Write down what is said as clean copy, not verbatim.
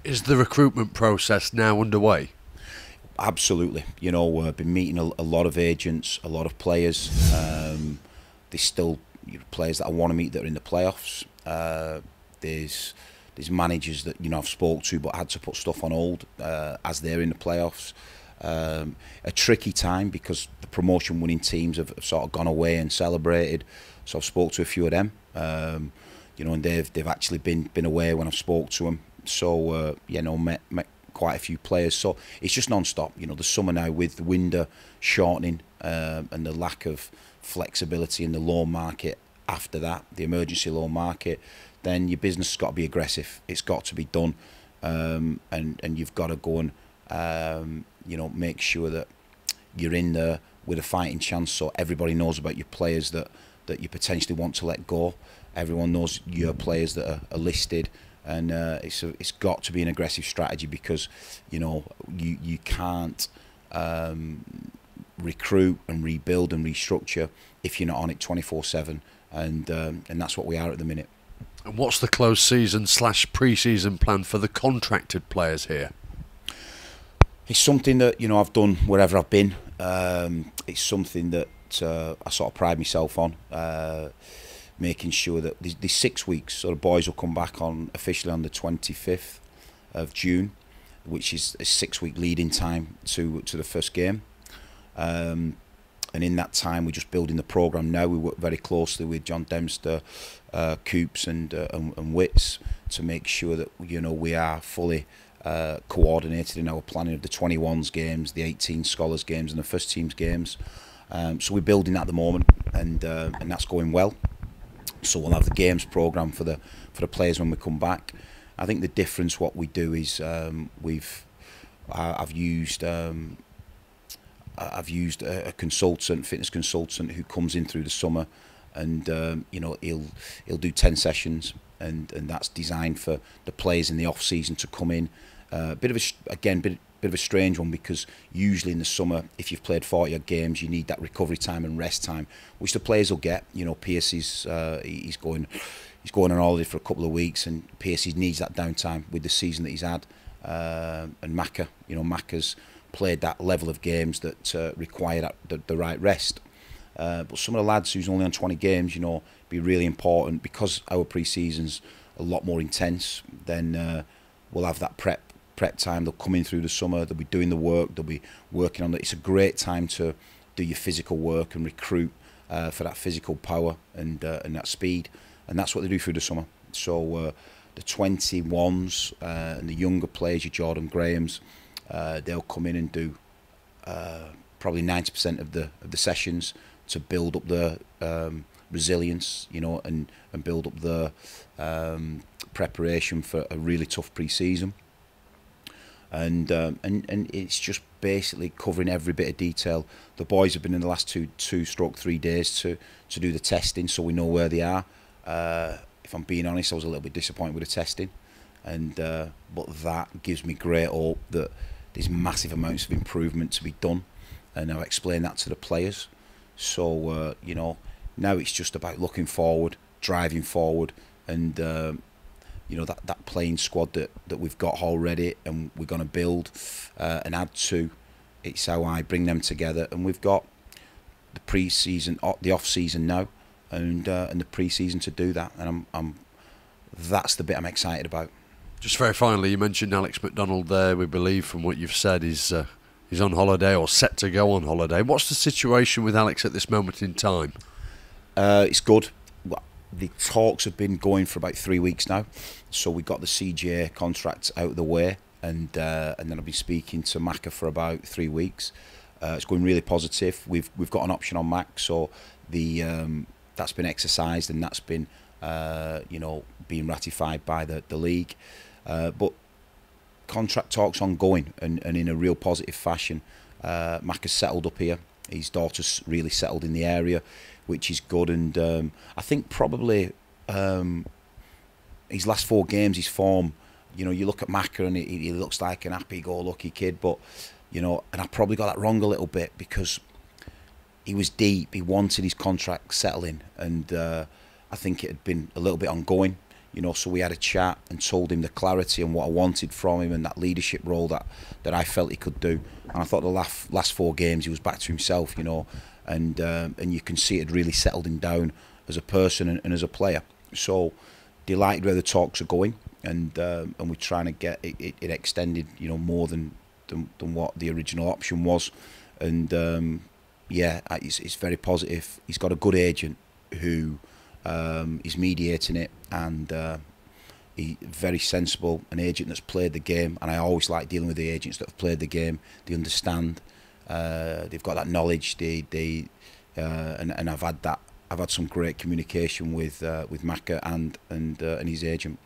Is the recruitment process now underway? Absolutely. You know, I've been meeting a lot of agents, a lot of players. There's still players that I want to meet that are in the playoffs. There's managers that I've spoke to but had to put stuff on hold as they're in the playoffs. A tricky time because the promotion winning teams have sort of gone away and celebrated. So I've spoke to a few of them. And they've actually been away when I've spoke to them. So met quite a few players. So it's just non-stop. The summer now with the window shortening and the lack of flexibility in the loan market after that, the emergency loan market, then your business has got to be aggressive. It's got to be done, and you've got to go and make sure that you're in there with a fighting chance, so everybody knows about your players that you potentially want to let go. Everyone knows your players that are listed, and it's got to be an aggressive strategy because you can't recruit and rebuild and restructure if you're not on it 24/7, and that's what we are at the minute. And what's the closed season / pre-season plan for the contracted players here? It's something that I've done wherever I've been. It's something that I sort of pride myself on, making sure that these 6 weeks. So the boys will come back officially on the 25th of June, which is a 6-week lead-in time to the first game. And in that time, we're just building the programme now. We work very closely with John Dempster, Coops and Wits to make sure that we are fully coordinated in our planning of the 21s games, the 18 scholars games and the first teams games. So we're building that at the moment, and that's going well. So we'll have the games programme for the players when we come back. I think the difference what we do is I've used a consultant, fitness consultant, who comes in through the summer, and he'll do 10 sessions, and that's designed for the players in the off season to come in. Bit of a strange one, because usually in the summer, if you've played 40 odd games, you need that recovery time and rest time, which the players will get. Pierce he's going on holiday for a couple of weeks, and Pierce needs that downtime with the season that he's had. And Macca's played that level of games that require the right rest. But some of the lads who's only on 20 games, be really important, because our pre-season's a lot more intense. Then we'll have that prep time. They'll come in through the summer. They'll be doing the work. They'll be working on it. It's a great time to do your physical work and recruit for that physical power and that speed. And that's what they do through the summer. So the 21s and the younger players, your Jordan Grahams, they'll come in and do probably 90% of the sessions to build up their resilience, and build up their preparation for a really tough pre-season. And it's just basically covering every bit of detail. The boys have been in the last 2-3 days to do the testing, so we know where they are. If I'm being honest, I was a little bit disappointed with the testing, but that gives me great hope that there's massive amounts of improvement to be done, and I'll explain that to the players. So now it's just about looking forward, driving forward, and that playing squad that we've got already, and we're going to build and add to. It's how I bring them together, and we've got the pre-season, the off-season now, and the pre-season to do that, and that's the bit I'm excited about. Just very finally, you mentioned Alex McDonald there. We believe from what you've said he's on holiday or set to go on holiday. What's the situation with Alex at this moment in time? It's good. Well, the talks have been going for about 3 weeks now, so we got the CJ contract out of the way, and then I've been speaking to Macca for about 3 weeks. It's going really positive. We've got an option on Mac, so that's been exercised, and that's been being ratified by the league. But contract talks ongoing, and in a real positive fashion. Mac has settled up here. His daughter's really settled in the area, which is good. And I think probably his last 4 games, his form, you look at Macca and he looks like an happy-go-lucky kid, but and I probably got that wrong a little bit, because he was deep. He wanted his contract settling, and I think it had been a little bit ongoing. You know, so we had a chat and told him the clarity and what I wanted from him and that leadership role that I felt he could do. And I thought the last 4 games he was back to himself, you know, and you can see it had really settled him down as a person and as a player. So delighted where the talks are going, and we're trying to get it extended, you know, more than what the original option was. And yeah, it's very positive. He's got a good agent who is mediating it, and he's very sensible, an agent that's played the game. And I always like dealing with the agents that have played the game. They understand, they've got that knowledge. And I've had some great communication with Maka and his agent.